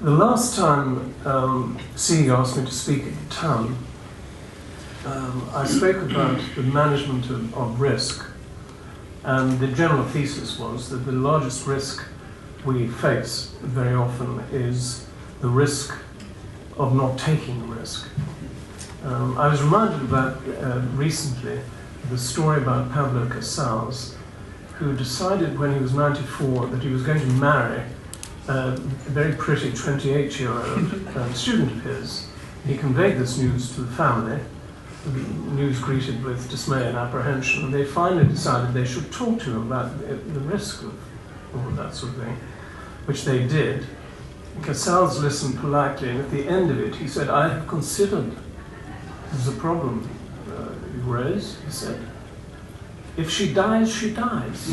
The last time CEO asked me to speak at the town, I spoke about the management of risk, and the general thesis was that the largest risk we face very often is the risk of not taking the risk. I was reminded about recently the story about Pablo Casals, who decided when he was 94 that he was going to marry a very pretty 28-year-old student of his. He conveyed this news to the family, the news greeted with dismay and apprehension, and they finally decided they should talk to him about the risk of all of that sort of thing, which they did. Casals listened politely, and at the end of it he said, "I have considered, there's a problem you raise," he said. "If she dies, she dies."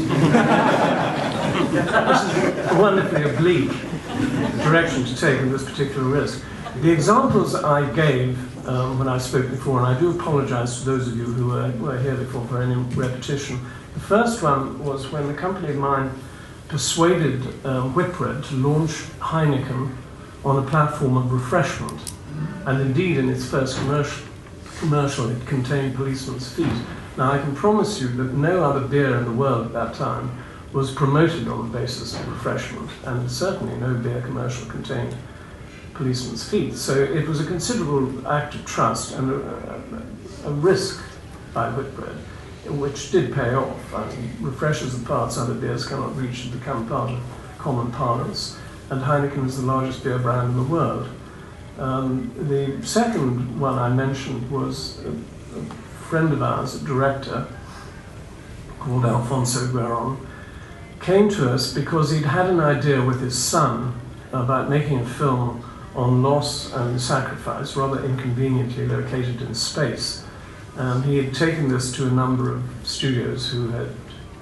This is a wonderfully oblique direction to take in this particular risk. The examples I gave when I spoke before, and I do apologize to those of you who were here before for any repetition. The first one was when a company of mine persuaded Whitbread to launch Heineken on a platform of refreshment. And indeed, in its first commercial, it contained policemen's feet. Now, I can promise you that no other beer in the world at that time was promoted on the basis of refreshment, and certainly no beer commercial contained policemen's feet. So it was a considerable act of trust and a risk by Whitbread, which did pay off. I mean, refreshers and parts other beers cannot reach to become part of common parlance, and Heineken is the largest beer brand in the world. The second one I mentioned was a friend of ours, a director called Alfonso Gueron, came to us because he'd had an idea with his son about making a film on loss and sacrifice, rather inconveniently located in space. He had taken this to a number of studios who had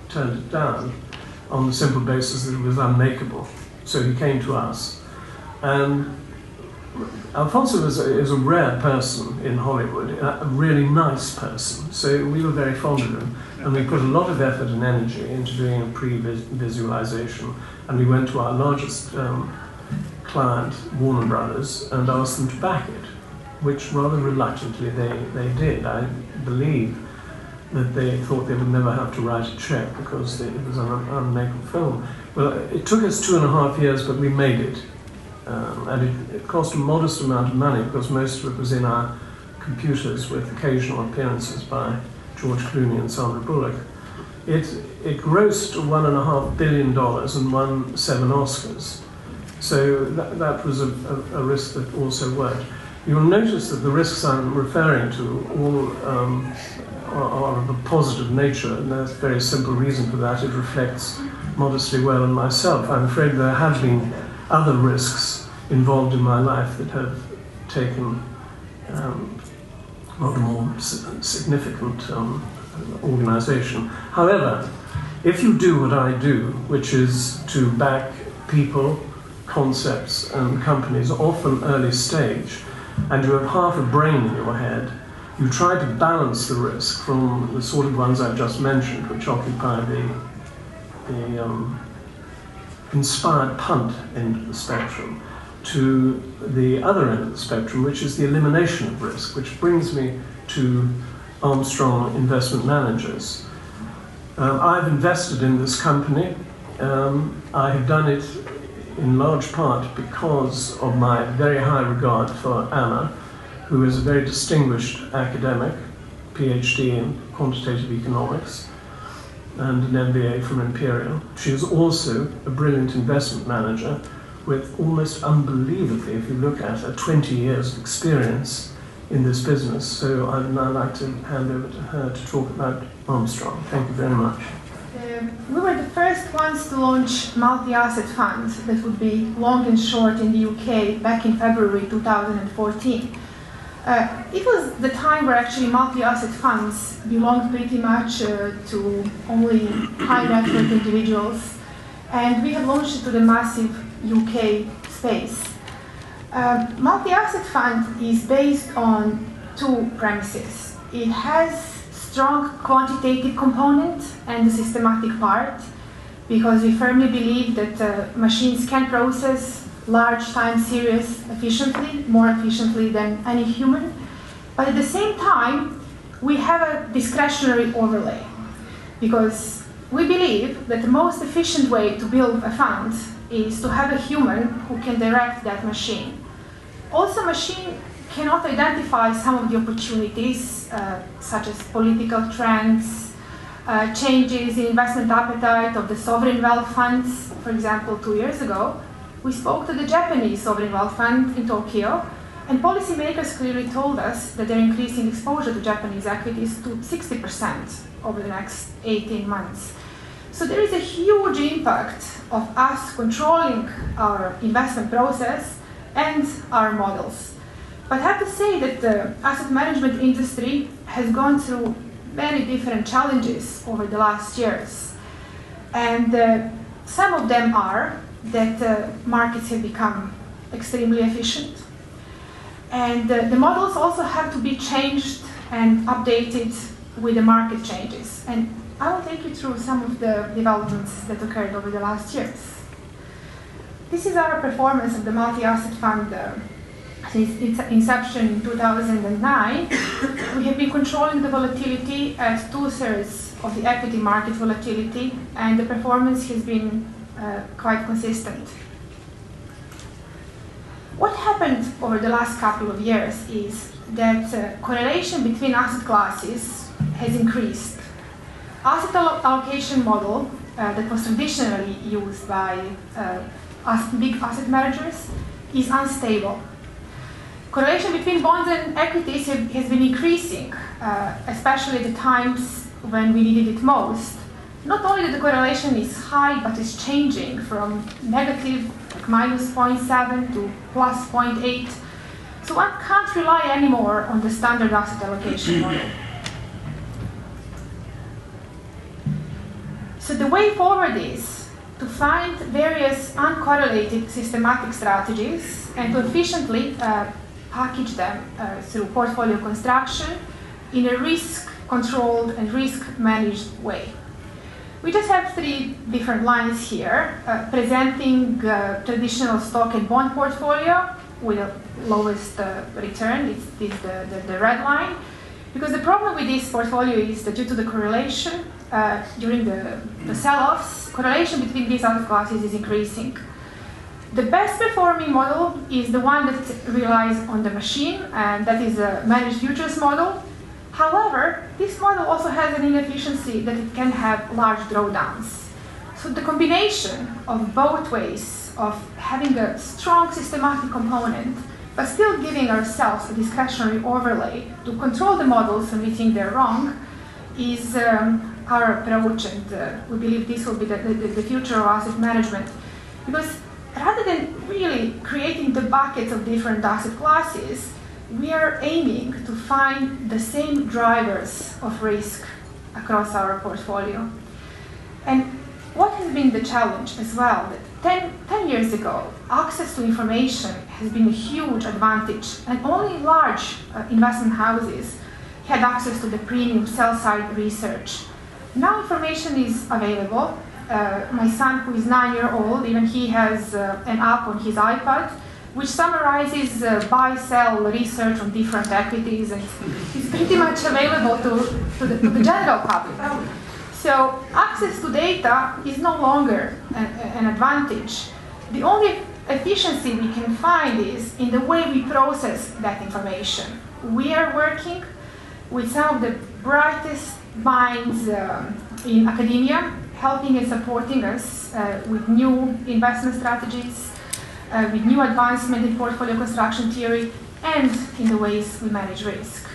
turned it down on the simple basis that it was unmakeable. So he came to us. And Alfonso is a rare person in Hollywood, a really nice person. So we were very fond of him, and we put a lot of effort and energy into doing a pre-visualization. And we went to our largest client, Warner Brothers, and asked them to back it, which rather reluctantly they did. I believe that they thought they would never have to write a check because it was an unmakeable film. Well, it took us 2.5 years, but we made it. And it cost a modest amount of money because most of it was in our computers with occasional appearances by George Clooney and Sandra Bullock. It grossed $1.5 billion and won 7 Oscars. So that was a risk that also worked. You'll notice that the risks I'm referring to all are of a positive nature, and there's a very simple reason for that. It reflects modestly well on myself. I'm afraid there have been other risks involved in my life that have taken rather more significant organization. However, if you do what I do, which is to back people, concepts and companies, often early stage, and you have half a brain in your head, you try to balance the risk from the sort of ones I've just mentioned, which occupy the inspired punt end of the spectrum, to the other end of the spectrum, which is the elimination of risk, which brings me to Armstrong Investment Managers. I've invested in this company. I have done it in large part because of my very high regard for Anna, who is a very distinguished academic, PhD in quantitative economics, and an MBA from Imperial. She is also a brilliant investment manager with almost unbelievably, if you look at her, 20 years of experience in this business. So I'd now like to hand over to her to talk about Armstrong. Thank you very much. We were the first ones to launch multi-asset funds that would be long and short in the UK back in February 2014. It was the time where actually multi-asset funds belonged pretty much to only high net worth individuals, and we have launched it to the massive UK space. Multi-asset fund is based on 2 premises. It has strong quantitative component and the systematic part, because we firmly believe that machines can process large time series efficiently, more efficiently than any human. But at the same time, we have a discretionary overlay, because we believe that the most efficient way to build a fund is to have a human who can direct that machine. Also, machine cannot identify some of the opportunities, such as political trends, changes in investment appetite of the sovereign wealth funds. For example, 2 years ago, we spoke to the Japanese sovereign wealth fund in Tokyo, and policymakers clearly told us that they're increasing exposure to Japanese equities to 60% over the next 18 months. So there is a huge impact of us controlling our investment process and our models. But I have to say that the asset management industry has gone through very different challenges over the last years. And some of them are that markets have become extremely efficient. And the models also have to be changed and updated with the market changes. And I will take you through some of the developments that occurred over the last years. This is our performance of the multi-asset fund since its inception in 2009. We have been controlling the volatility at 2/3 of the equity market volatility, and the performance has been quite consistent. What happened over the last couple of years is that correlation between asset classes has increased. Asset allocation model that was traditionally used by big asset managers is unstable. Correlation between bonds and equities has been increasing, especially at the times when we needed it most. Not only that the correlation is high, but it's changing from negative, like -0.7 to +0.8. So one can't rely anymore on the standard asset allocation model. So the way forward is to find various uncorrelated systematic strategies and to efficiently package them through portfolio construction in a risk-controlled and risk-managed way. We just have 3 different lines here, presenting traditional stock and bond portfolio with the lowest return. It's the red line. Because the problem with this portfolio is that due to the correlation, during the sell-offs, correlation between these asset classes is increasing. The best performing model is the one that relies on the machine, and that is a managed futures model. However, this model also has an inefficiency that it can have large drawdowns. So the combination of both ways of having a strong systematic component, but still giving ourselves a discretionary overlay to control the models when we think they're wrong, is our approach, and we believe this will be the future of asset management. Because rather than really creating the buckets of different asset classes, we are aiming to find the same drivers of risk across our portfolio. And what has been the challenge as well, that 10 years ago, access to information has been a huge advantage, and only large investment houses had access to the premium sell-side research. Now information is available. My son, who is 9 years old, even he has an app on his iPad which summarizes buy-sell research on different equities, and it's pretty much available to the general public. So access to data is no longer an advantage. The only efficiency we can find is in the way we process that information. We are working with some of the brightest minds in academia, helping and supporting us with new investment strategies, with new advancement in portfolio construction theory, and in the ways we manage risk.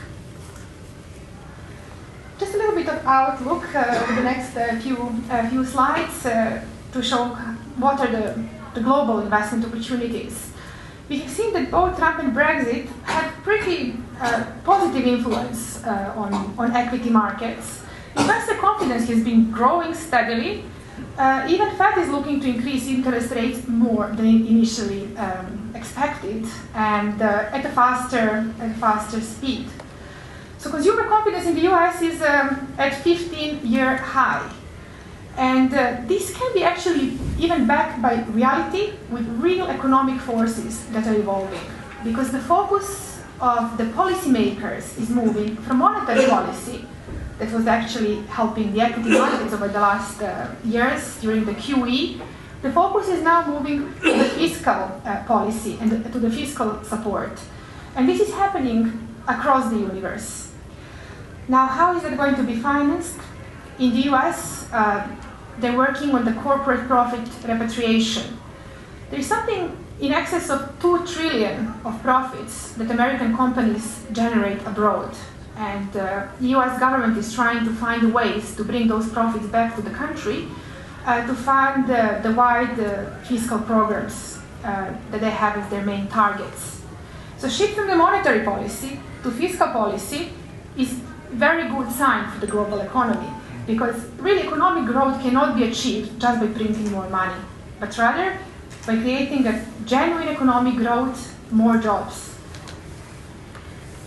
Just a little bit of outlook over the next few slides to show what are the global investment opportunities. We have seen that both Trump and Brexit had pretty positive influence on equity markets. Investor confidence has been growing steadily. Even Fed is looking to increase interest rates more than initially expected, and at a faster speed. So consumer confidence in the US is at 15-year high. And this can be actually even backed by reality with real economic forces that are evolving, because the focus of the policymakers is moving from monetary policy that was actually helping the equity markets over the last years during the QE. The focus is now moving to the fiscal policy and to the fiscal support. And this is happening across the universe. Now, how is that going to be financed? In the US, they're working on the corporate profit repatriation. There's something in excess of 2 trillion of profits that American companies generate abroad. And the US government is trying to find ways to bring those profits back to the country to fund the wide fiscal programs that they have as their main targets. So shifting the monetary policy to fiscal policy is a very good sign for the global economy, because really economic growth cannot be achieved just by printing more money, but rather by creating a genuine economic growth, more jobs.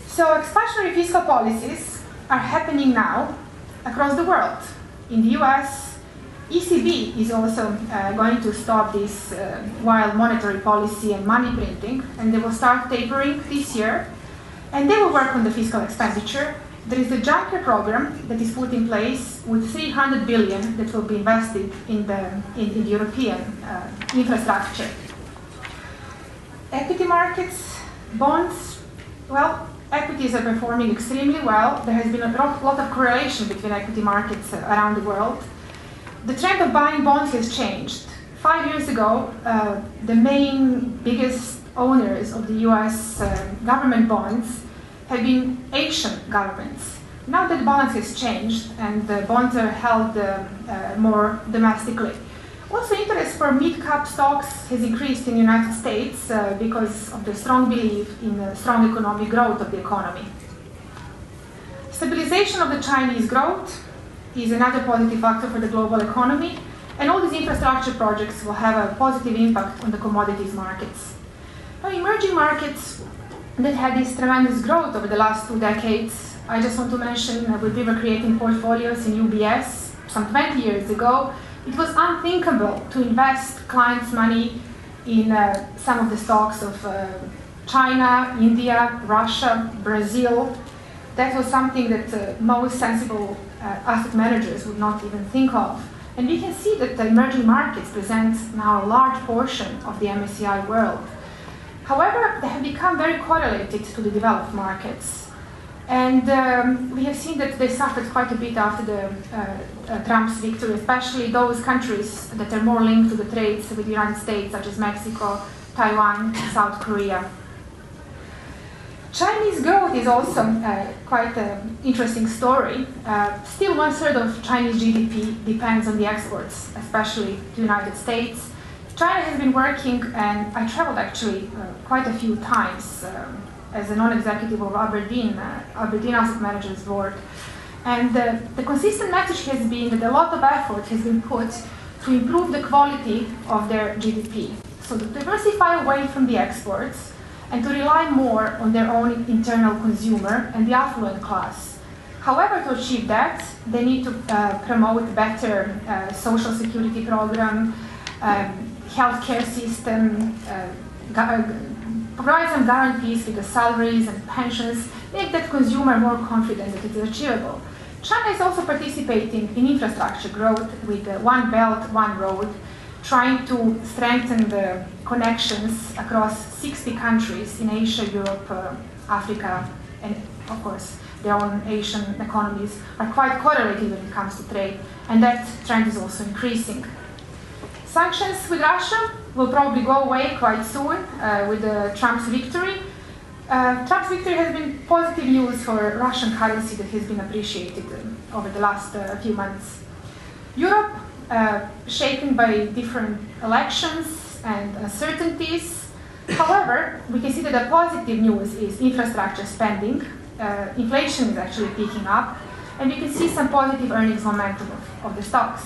So expansionary fiscal policies are happening now across the world. In the US, ECB is also going to stop this wild monetary policy and money printing, and they will start tapering this year, and they will work on the fiscal expenditure. There is the Juncker program that is put in place with 300 billion that will be invested in the European infrastructure. Equity markets, bonds, well, equities are performing extremely well. There has been a lot of correlation between equity markets around the world. The trend of buying bonds has changed. 5 years ago, the biggest owners of the US government bonds have been Asian governments. Now that balance has changed and the bonds are held more domestically. Also, interest for mid-cap stocks has increased in the United States because of the strong belief in the strong economic growth of the economy. Stabilization of the Chinese growth is another positive factor for the global economy, and all these infrastructure projects will have a positive impact on the commodities markets. Now, emerging markets that had this tremendous growth over the last 2 decades, I just want to mention when we were creating portfolios in UBS some 20 years ago, it was unthinkable to invest clients' money in some of the stocks of China, India, Russia, Brazil. That was something that most sensible asset managers would not even think of. And we can see that the emerging markets present now a large portion of the MSCI world. However, they have become very correlated to the developed markets. And we have seen that they suffered quite a bit after the Trump's victory, especially those countries that are more linked to the trades with the United States, such as Mexico, Taiwan, South Korea. Chinese growth is also quite an interesting story. Still 1/3 of Chinese GDP depends on the exports, especially to the United States. China has been working, and I traveled actually quite a few times as a non-executive of Aberdeen Asset Managers Board. And the consistent message has been that a lot of effort has been put to improve the quality of their GDP. So to diversify away from the exports and to rely more on their own internal consumer and the affluent class. However, to achieve that, they need to promote better social security program, healthcare system, provide some guarantees with the salaries and pensions, make that consumer more confident that it is achievable. China is also participating in infrastructure growth with the One Belt, One Road, trying to strengthen the connections across 60 countries in Asia, Europe, Africa, and of course their own Asian economies are quite correlated when it comes to trade, and that trend is also increasing. Sanctions with Russia will probably go away quite soon with Trump's victory. Trump's victory has been positive news for Russian currency that has been appreciated over the last few months. Europe, shaken by different elections and uncertainties. However, we can see that the positive news is infrastructure spending. Inflation is actually picking up, and we can see some positive earnings momentum of the stocks.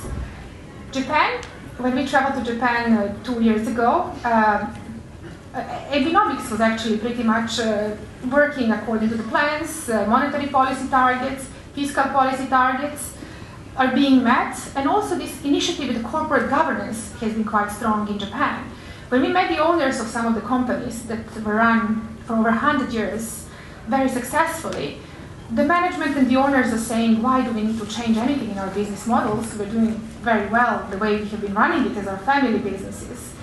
Japan, when we traveled to Japan 2 years ago, economics was actually pretty much working according to the plans, monetary policy targets, fiscal policy targets. are being met, and also this initiative with the corporate governance has been quite strong in Japan. When we met the owners of some of the companies that were run for over 100 years very successfully, the management and the owners are saying, why do we need to change anything in our business models? We're doing very well the way we have been running it as our family businesses.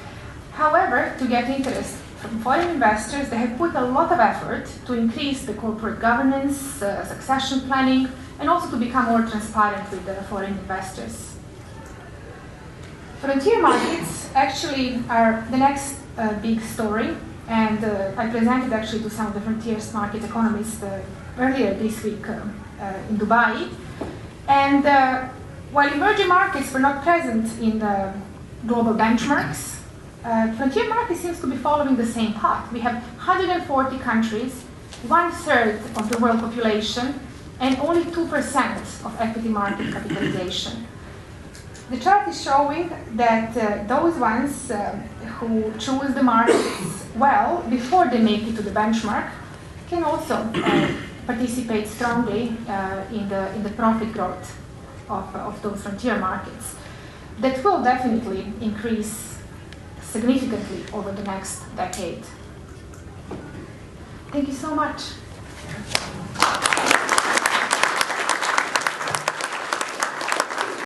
However, to get interest from foreign investors, they have put a lot of effort to increase the corporate governance, succession planning, and also to become more transparent with the foreign investors. Frontier markets actually are the next big story, and I presented actually to some of the frontier market economists earlier this week in Dubai. And while emerging markets were not present in the global benchmarks, frontier markets seems to be following the same path. We have 140 countries, 1/3 of the world population, and only 2% of equity market capitalization. The chart is showing that those ones who choose the markets well before they make it to the benchmark can also participate strongly in the profit growth of those frontier markets. That will definitely increase significantly over the next decade. Thank you so much.